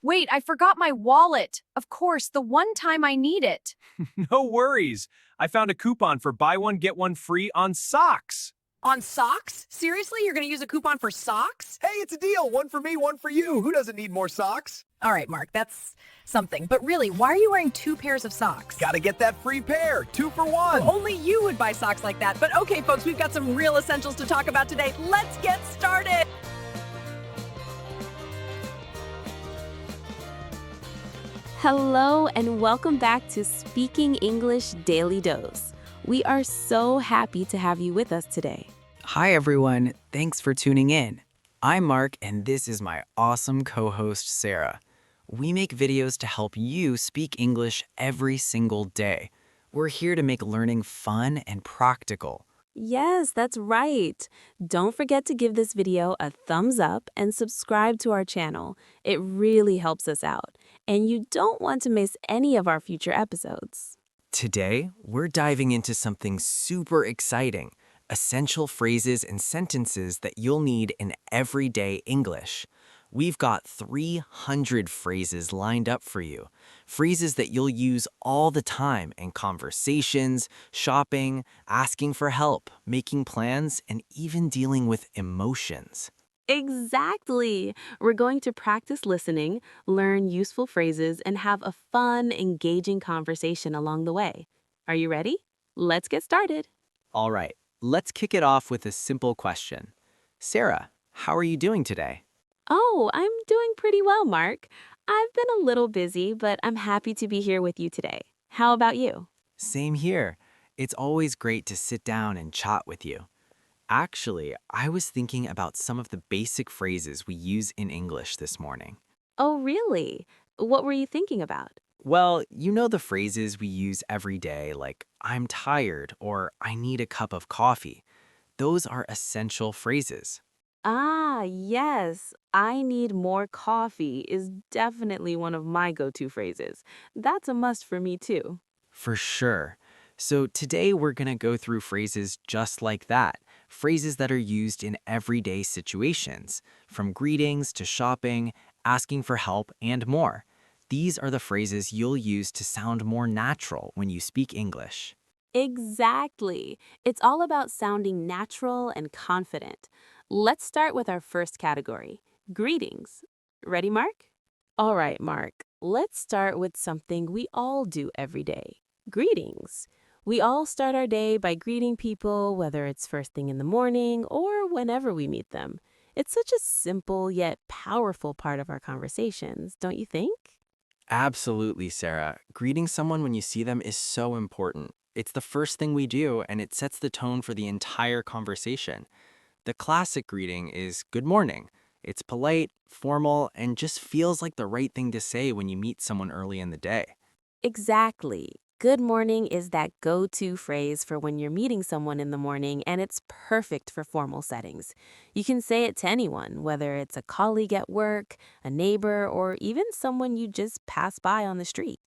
Wait, I forgot my wallet. Of course, the one time I need it. No worries. I found a coupon for buy one, get one free on socks. On socks? Seriously, you're gonna use a coupon for socks? Hey, it's a deal. One for me, one for you. Who doesn't need more socks? All right, Mark, that's something. But really, why are you wearing two pairs of socks? Gotta get that free pair. 2 for 1. Only you would buy socks like that. But okay, folks, we've got some real essentials to talk about today. Let's get started. Hello and welcome back to Speaking English Daily Dose. We are so happy to have you with us today. Hi, everyone. Thanks for tuning in. I'm Mark, and this is my awesome co-host, Sarah. We make videos to help you speak English every single day. We're here to make learning fun and practical. Yes, that's right. Don't forget to give this video a thumbs up and subscribe to our channel. It really helps us out. And you don't want to miss any of our future episodes. Today, we're diving into something super exciting, essential phrases and sentences that you'll need in everyday English. We've got 300 phrases lined up for you, phrases that you'll use all the time in conversations, shopping, asking for help, making plans, and even dealing with emotions. Exactly. We're going to practice listening, learn useful phrases, and have a fun, engaging conversation along the way. Are you ready? Let's get started. All right, let's kick it off with a simple question. Sarah, how are you doing today? Oh, I'm doing pretty well, Mark. I've been a little busy, but I'm happy to be here with you today. How about you? Same here. It's always great to sit down and chat with you. Actually, I was thinking about some of the basic phrases we use in English this morning. Oh, really? What were you thinking about? Well, you know the phrases we use every day, like I'm tired or I need a cup of coffee. Those are essential phrases. Ah, yes. I need more coffee is definitely one of my go-to phrases. That's a must for me, too. For sure. So today we're going to go through phrases just like that, phrases that are used in everyday situations, from greetings to shopping, asking for help, and more. These are the phrases you'll use to sound more natural when you speak English. Exactly. It's all about sounding natural and confident. Let's start with our first category, greetings. Ready, Mark? All right, Mark. Let's start with something we all do every day, greetings. We all start our day by greeting people, whether it's first thing in the morning or whenever we meet them. It's such a simple yet powerful part of our conversations, don't you think? Absolutely, Sarah. Greeting someone when you see them is so important. It's the first thing we do, and it sets the tone for the entire conversation. The classic greeting is good morning. It's polite, formal, and just feels like the right thing to say when you meet someone early in the day. Exactly. Good morning is that go-to phrase for when you're meeting someone in the morning, and it's perfect for formal settings. You can say it to anyone, whether it's a colleague at work, a neighbor, or even someone you just pass by on the street.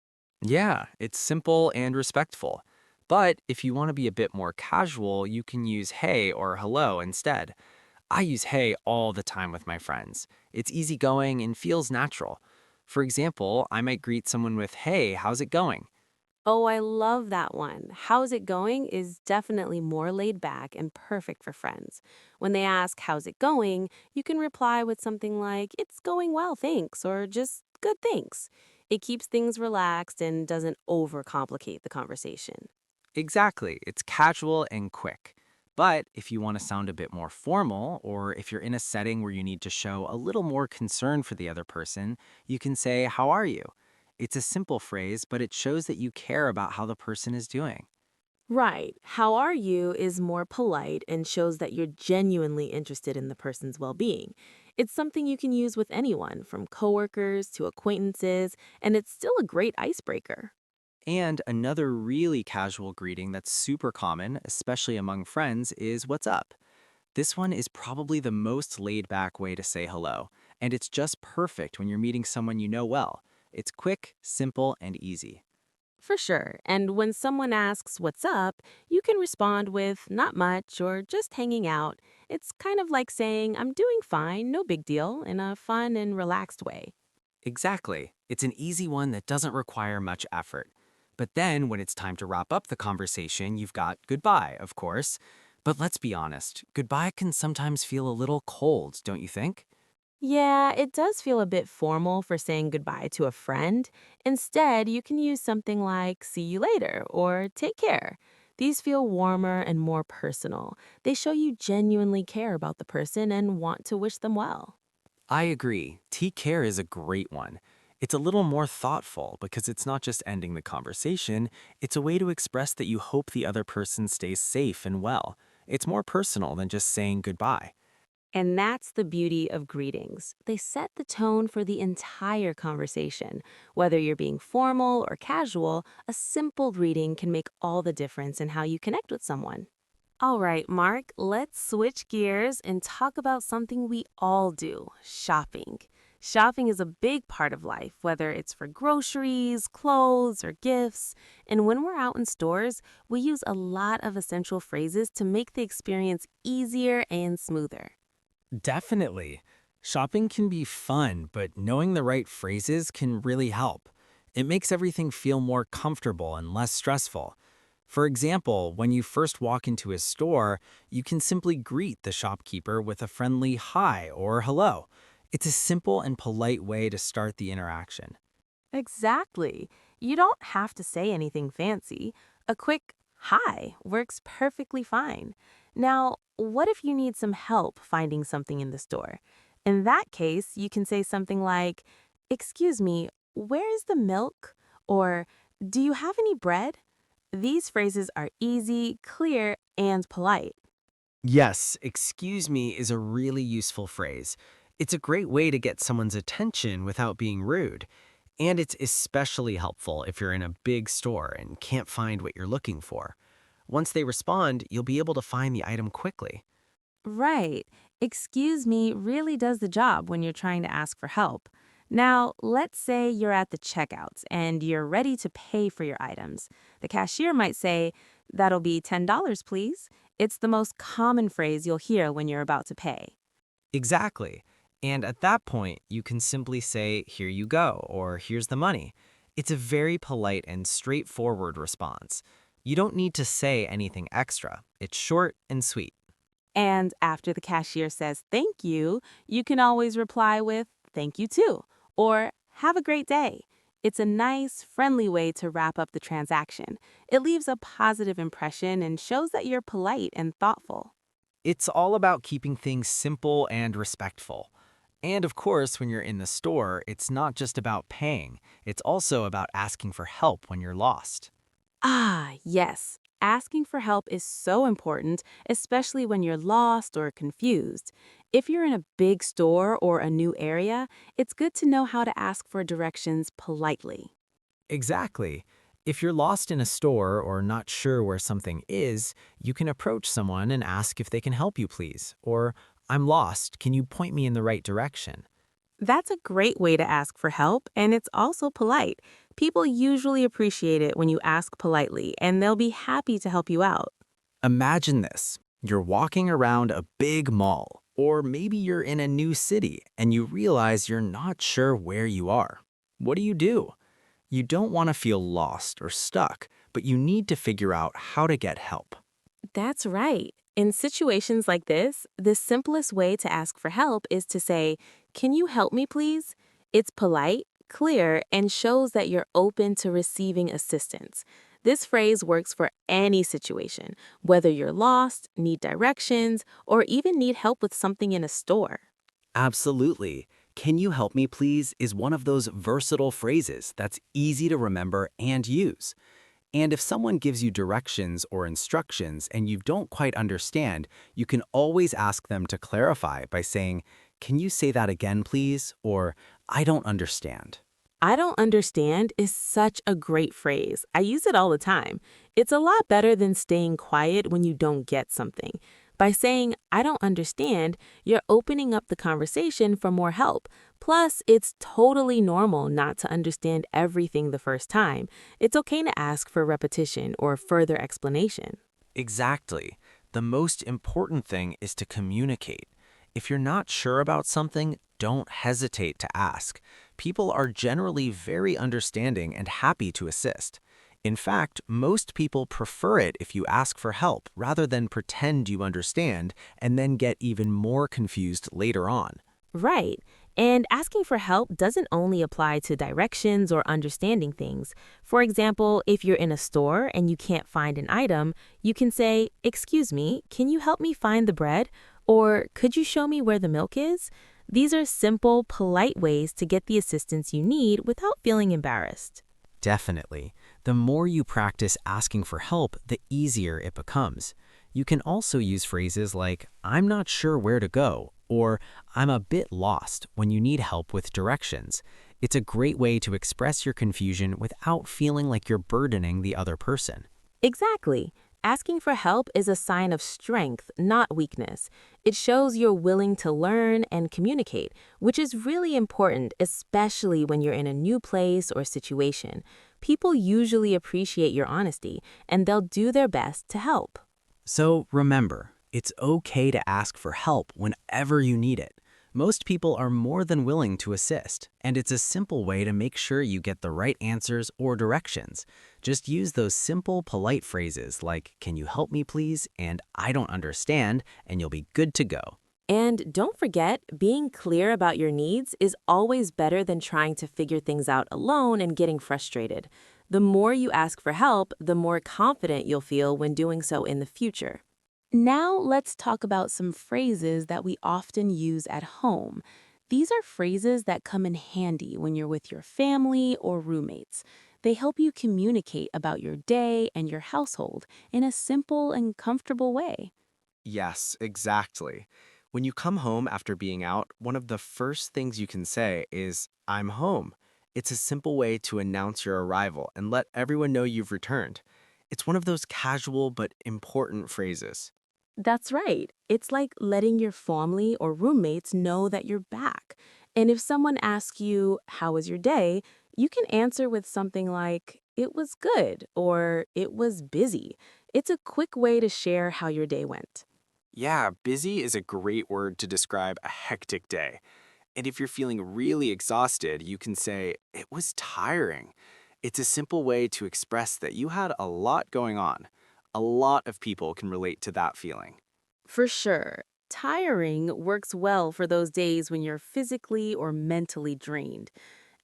Yeah, it's simple and respectful. But if you want to be a bit more casual, you can use hey or hello instead. I use hey all the time with my friends. It's easygoing and feels natural. For example, I might greet someone with, hey, how's it going? Oh, I love that one. How's it going is definitely more laid back and perfect for friends. When they ask, how's it going, you can reply with something like, it's going well, thanks, or just good, thanks. It keeps things relaxed and doesn't overcomplicate the conversation. Exactly, it's casual and quick. But if you want to sound a bit more formal, or if you're in a setting where you need to show a little more concern for the other person, you can say, how are you? It's a simple phrase, but it shows that you care about how the person is doing. Right. How are you is more polite and shows that you're genuinely interested in the person's well-being. It's something you can use with anyone, from coworkers to acquaintances, and it's still a great icebreaker. And another really casual greeting that's super common, especially among friends, is what's up? This one is probably the most laid-back way to say hello, and it's just perfect when you're meeting someone you know well. It's quick, simple, and easy. For sure. And when someone asks what's up, you can respond with not much or just hanging out. It's kind of like saying, I'm doing fine, no big deal, in a fun and relaxed way. Exactly. It's an easy one that doesn't require much effort. But then, when it's time to wrap up the conversation, you've got goodbye, of course. But let's be honest, goodbye can sometimes feel a little cold, don't you think? Yeah, it does feel a bit formal for saying goodbye to a friend. Instead, you can use something like see you later or take care. These feel warmer and more personal. They show you genuinely care about the person and want to wish them well. I agree. Take care is a great one. It's a little more thoughtful because it's not just ending the conversation, it's a way to express that you hope the other person stays safe and well. It's more personal than just saying goodbye. And that's the beauty of greetings. They set the tone for the entire conversation. Whether you're being formal or casual, a simple greeting can make all the difference in how you connect with someone. All right, Mark, let's switch gears and talk about something we all do, shopping. Shopping is a big part of life, whether it's for groceries, clothes, or gifts. And when we're out in stores, we use a lot of essential phrases to make the experience easier and smoother. Definitely. Shopping can be fun, but knowing the right phrases can really help. It makes everything feel more comfortable and less stressful. For example, when you first walk into a store, you can simply greet the shopkeeper with a friendly hi or hello. It's a simple and polite way to start the interaction. Exactly. You don't have to say anything fancy. A quick hi works perfectly fine. Now, what if you need some help finding something in the store? In that case, you can say something like, "Excuse me, where is the milk?" Or, "Do you have any bread?" These phrases are easy, clear, and polite. Yes, excuse me is a really useful phrase. It's a great way to get someone's attention without being rude. And it's especially helpful if you're in a big store and can't find what you're looking for. Once they respond, you'll be able to find the item quickly. Right. Excuse me really does the job when you're trying to ask for help. Now, let's say you're at the checkouts and you're ready to pay for your items. The cashier might say, "That'll be $10, please." It's the most common phrase you'll hear when you're about to pay. Exactly. And at that point, you can simply say, here you go, or here's the money. It's a very polite and straightforward response. You don't need to say anything extra. It's short and sweet. And after the cashier says thank you can always reply with thank you too, or have a great day. It's a nice, friendly way to wrap up the transaction. It leaves a positive impression and shows that you're polite and thoughtful. It's all about keeping things simple and respectful. And of course, when you're in the store, it's not just about paying, it's also about asking for help when you're lost. Ah, yes. Asking for help is so important, especially when you're lost or confused. If you're in a big store or a new area, it's good to know how to ask for directions politely. Exactly. If you're lost in a store or not sure where something is, you can approach someone and ask if they can help you, please. Or, I'm lost, can you point me in the right direction? That's a great way to ask for help, and it's also polite. People usually appreciate it when you ask politely, and they'll be happy to help you out. Imagine this. You're walking around a big mall, or maybe you're in a new city and you realize you're not sure where you are. What do? You don't want to feel lost or stuck, but you need to figure out how to get help. That's right. In situations like this, the simplest way to ask for help is to say, "Can you help me, please?" It's polite, clear, and shows that you're open to receiving assistance. This phrase works for any situation, whether you're lost, need directions, or even need help with something in a store. Absolutely. Can you help me, please? Is one of those versatile phrases that's easy to remember and use. And if someone gives you directions or instructions and you don't quite understand, you can always ask them to clarify by saying, can you say that again, please? Or, I don't understand. "I don't understand" is such a great phrase. I use it all the time. It's a lot better than staying quiet when you don't get something. By saying, "I don't understand," you're opening up the conversation for more help. Plus, it's totally normal not to understand everything the first time. It's okay to ask for repetition or further explanation. Exactly. The most important thing is to communicate. If you're not sure about something, don't hesitate to ask. People are generally very understanding and happy to assist. In fact, most people prefer it if you ask for help rather than pretend you understand and then get even more confused later on. Right. And asking for help doesn't only apply to directions or understanding things. For example, if you're in a store and you can't find an item, you can say, "Excuse me, can you help me find the bread?" Or, "Could you show me where the milk is?" These are simple, polite ways to get the assistance you need without feeling embarrassed. Definitely. The more you practice asking for help, the easier it becomes. You can also use phrases like, "I'm not sure where to go," or "I'm a bit lost" when you need help with directions. It's a great way to express your confusion without feeling like you're burdening the other person. Exactly. Asking for help is a sign of strength, not weakness. It shows you're willing to learn and communicate, which is really important, especially when you're in a new place or situation. People usually appreciate your honesty, and they'll do their best to help. So remember, it's okay to ask for help whenever you need it. Most people are more than willing to assist, and it's a simple way to make sure you get the right answers or directions. Just use those simple, polite phrases like, "Can you help me please?" and "I don't understand," and you'll be good to go. And don't forget, being clear about your needs is always better than trying to figure things out alone and getting frustrated. The more you ask for help, the more confident you'll feel when doing so in the future. Now, let's talk about some phrases that we often use at home. These are phrases that come in handy when you're with your family or roommates. They help you communicate about your day and your household in a simple and comfortable way. Yes, exactly. When you come home after being out, one of the first things you can say is, "I'm home." It's a simple way to announce your arrival and let everyone know you've returned. It's one of those casual but important phrases. That's right. It's like letting your family or roommates know that you're back. And if someone asks you, "How was your day?" you can answer with something like, "It was good," or "It was busy." It's a quick way to share how your day went. Yeah, busy is a great word to describe a hectic day. And if you're feeling really exhausted, you can say, "It was tiring." It's a simple way to express that you had a lot going on. A lot of people can relate to that feeling. For sure. Tiring works well for those days when you're physically or mentally drained.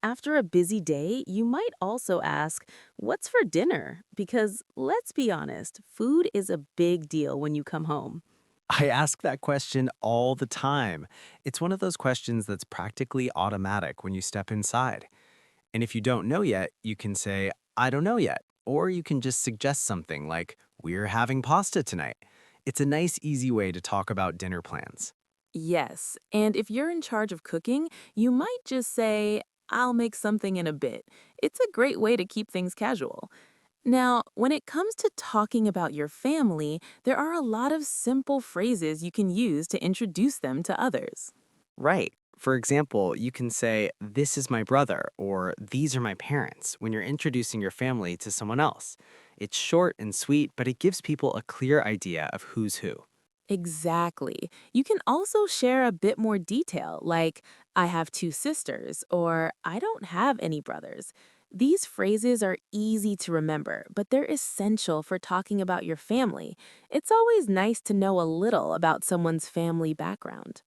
After a busy day, you might also ask, "What's for dinner?" Because let's be honest, food is a big deal when you come home. I ask that question all the time. It's one of those questions that's practically automatic when you step inside. And if you don't know yet, you can say, "I don't know yet." Or you can just suggest something like, "We're having pasta tonight." It's a nice, easy way to talk about dinner plans. Yes, and if you're in charge of cooking, you might just say, "I'll make something in a bit." It's a great way to keep things casual. Now, when it comes to talking about your family, there are a lot of simple phrases you can use to introduce them to others. Right. For example, you can say, "This is my brother," or "These are my parents," when you're introducing your family to someone else. It's short and sweet, but it gives people a clear idea of who's who. Exactly. You can also share a bit more detail, like, "I have two sisters," or "I don't have any brothers." These phrases are easy to remember, but they're essential for talking about your family. It's always nice to know a little about someone's family background.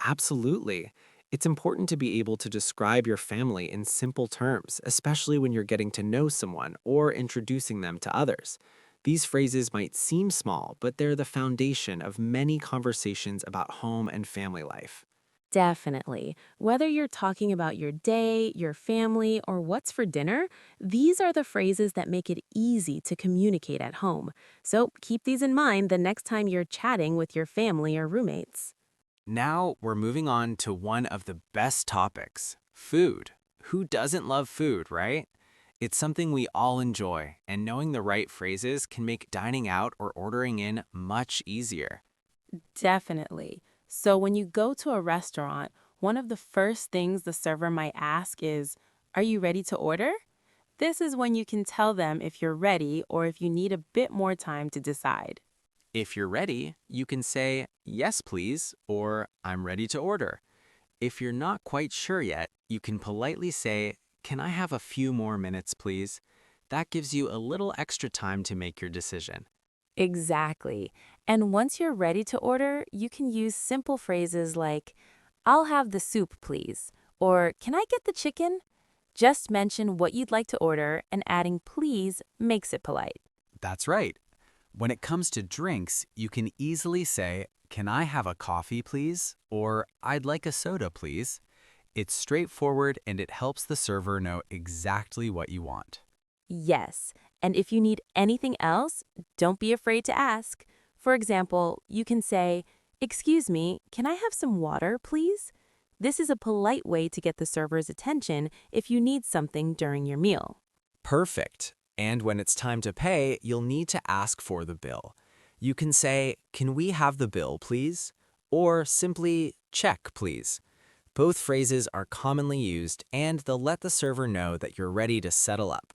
Absolutely. It's important to be able to describe your family in simple terms, especially when you're getting to know someone or introducing them to others. These phrases might seem small, but they're the foundation of many conversations about home and family life. Definitely. Whether you're talking about your day, your family, or what's for dinner, these are the phrases that make it easy to communicate at home. So keep these in mind the next time you're chatting with your family or roommates. Now we're moving on to one of the best topics, food. Who doesn't love food, right? It's something we all enjoy, and knowing the right phrases can make dining out or ordering in much easier. Definitely. So when you go to a restaurant, one of the first things the server might ask is, "Are you ready to order?" This is when you can tell them if you're ready or if you need a bit more time to decide. If you're ready, you can say, "Yes, please," or "I'm ready to order." If you're not quite sure yet, you can politely say, "Can I have a few more minutes, please?" That gives you a little extra time to make your decision. Exactly. And once you're ready to order, you can use simple phrases like, I'll have the soup, please, or can I get the chicken? Just mention what you'd like to order, and adding please makes it polite. That's right. When it comes to drinks, you can easily say, "Can I have a coffee, please?" Or "I'd like a soda, please." It's straightforward and it helps the server know exactly what you want. Yes, and if you need anything else, don't be afraid to ask. For example, you can say, Excuse me, can I have some water, please? This is a polite way to get the server's attention if you need something during your meal. Perfect. And when it's time to pay, you'll need to ask for the bill. You can say, "Can we have the bill, please?" Or simply, "Check, please." Both phrases are commonly used and they'll let the server know that you're ready to settle up.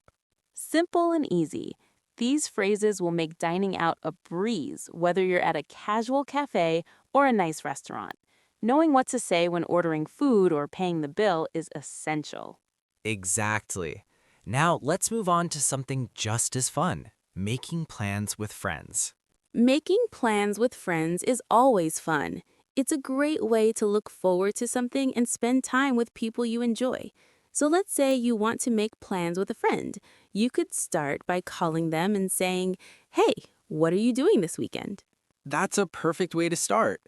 Simple and easy. These phrases will make dining out a breeze, whether you're at a casual cafe or a nice restaurant. Knowing what to say when ordering food or paying the bill is essential. Exactly. Now let's move on to something just as fun, making plans with friends. Making plans with friends is always fun. It's a great way to look forward to something and spend time with people you enjoy. So let's say you want to make plans with a friend. You could start by calling them and saying, Hey, what are you doing this weekend? That's a perfect way to start.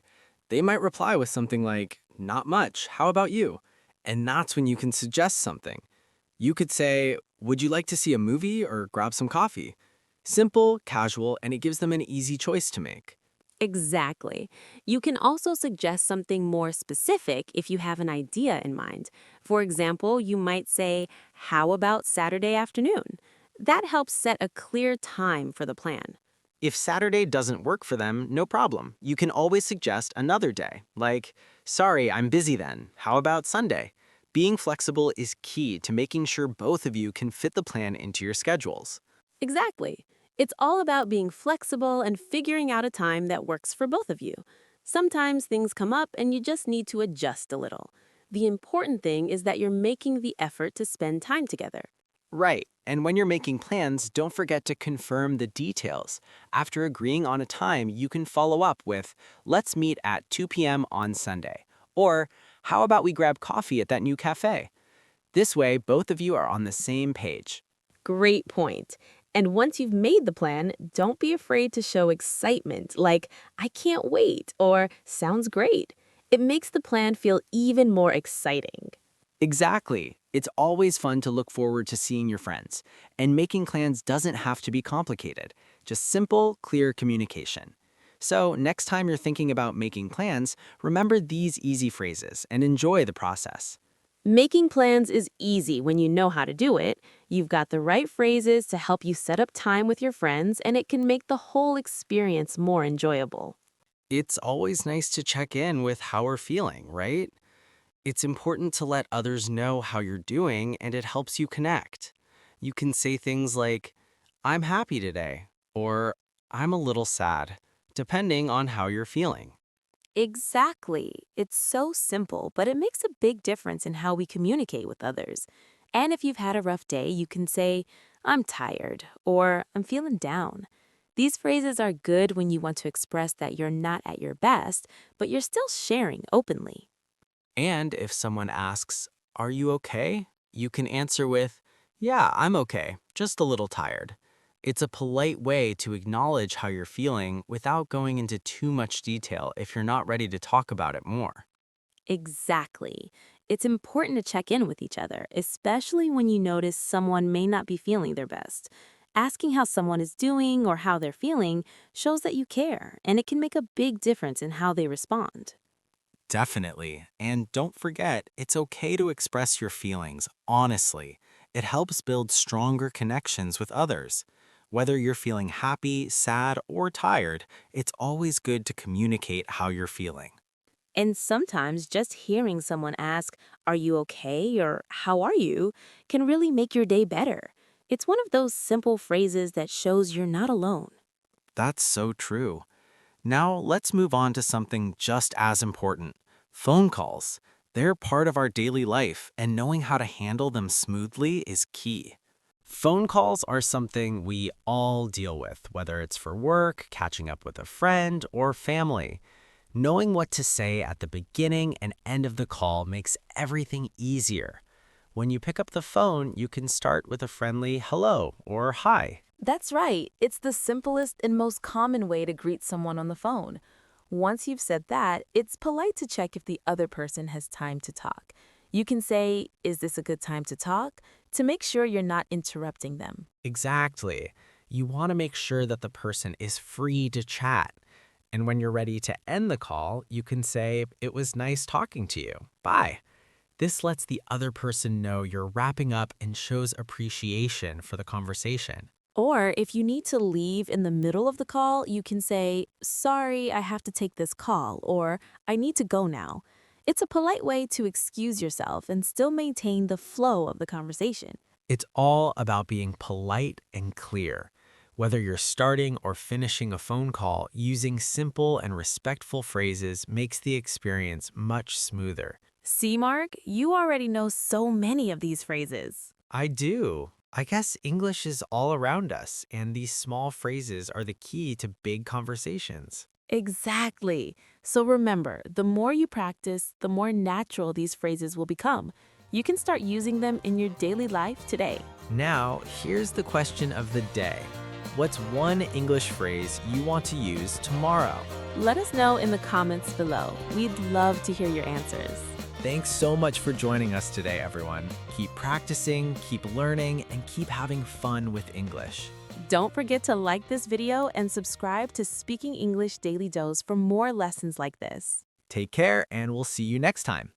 They might reply with something like, "Not much, how about you?" And that's when you can suggest something. You could say, "Would you like to see a movie or grab some coffee?" Simple, casual, and it gives them an easy choice to make. Exactly. You can also suggest something more specific if you have an idea in mind. For example, you might say, How about Saturday afternoon? That helps set a clear time for the plan. If Saturday doesn't work for them, no problem. You can always suggest another day, like, "Sorry, I'm busy then. How about Sunday?" Being flexible is key to making sure both of you can fit the plan into your schedules. Exactly. It's all about being flexible and figuring out a time that works for both of you. Sometimes things come up and you just need to adjust a little. The important thing is that you're making the effort to spend time together. Right, and when you're making plans, don't forget to confirm the details. After agreeing on a time, you can follow up with, "Let's meet at 2 p.m. on Sunday." Or, "How about we grab coffee at that new cafe?" This way, both of you are on the same page. Great point. And once you've made the plan, don't be afraid to show excitement, like, I can't wait, or sounds great. It makes the plan feel even more exciting. Exactly. It's always fun to look forward to seeing your friends, and making plans doesn't have to be complicated, just simple, clear communication. So, next time you're thinking about making plans, remember these easy phrases and enjoy the process. Making plans is easy when you know how to do it. You've got the right phrases to help you set up time with your friends, and it can make the whole experience more enjoyable. It's always nice to check in with how we're feeling, right? It's important to let others know how you're doing and it helps you connect. You can say things like, "I'm happy today," or "I'm a little sad," depending on how you're feeling. Exactly. It's so simple, but it makes a big difference in how we communicate with others. And if you've had a rough day, you can say, I'm tired, or I'm feeling down. These phrases are good when you want to express that you're not at your best, but you're still sharing openly. And if someone asks, "Are you okay?" you can answer with, "Yeah, I'm okay, just a little tired." It's a polite way to acknowledge how you're feeling without going into too much detail if you're not ready to talk about it more. Exactly. It's important to check in with each other, especially when you notice someone may not be feeling their best. Asking how someone is doing or how they're feeling shows that you care, and it can make a big difference in how they respond. Definitely. And don't forget, it's okay to express your feelings honestly. It helps build stronger connections with others. Whether you're feeling happy, sad, or tired, it's always good to communicate how you're feeling. And sometimes just hearing someone ask, Are you okay? Or How are you? Can really make your day better. It's one of those simple phrases that shows you're not alone. That's so true. Now let's move on to something just as important, phone calls. They're part of our daily life, and knowing how to handle them smoothly is key. Phone calls are something we all deal with, whether it's for work, catching up with a friend, or family. Knowing what to say at the beginning and end of the call makes everything easier. When you pick up the phone, you can start with a friendly hello or hi. That's right. It's the simplest and most common way to greet someone on the phone. Once you've said that, it's polite to check if the other person has time to talk. You can say, "Is this a good time to talk?" to make sure you're not interrupting them. Exactly. You want to make sure that the person is free to chat. And when you're ready to end the call, you can say, "It was nice talking to you. Bye." This lets the other person know you're wrapping up and shows appreciation for the conversation. Or if you need to leave in the middle of the call, you can say, "Sorry, I have to take this call," or "I need to go now." It's a polite way to excuse yourself and still maintain the flow of the conversation. It's all about being polite and clear. Whether you're starting or finishing a phone call, using simple and respectful phrases makes the experience much smoother. See, Mark, you already know so many of these phrases. I do. I guess English is all around us, and these small phrases are the key to big conversations. Exactly. So remember, the more you practice, the more natural these phrases will become. You can start using them in your daily life today. Now, here's the question of the day. What's one English phrase you want to use tomorrow? Let us know in the comments below. We'd love to hear your answers. Thanks so much for joining us today, everyone. Keep practicing, keep learning, and keep having fun with English. Don't forget to like this video and subscribe to Speaking English Daily Dose for more lessons like this. Take care, and we'll see you next time.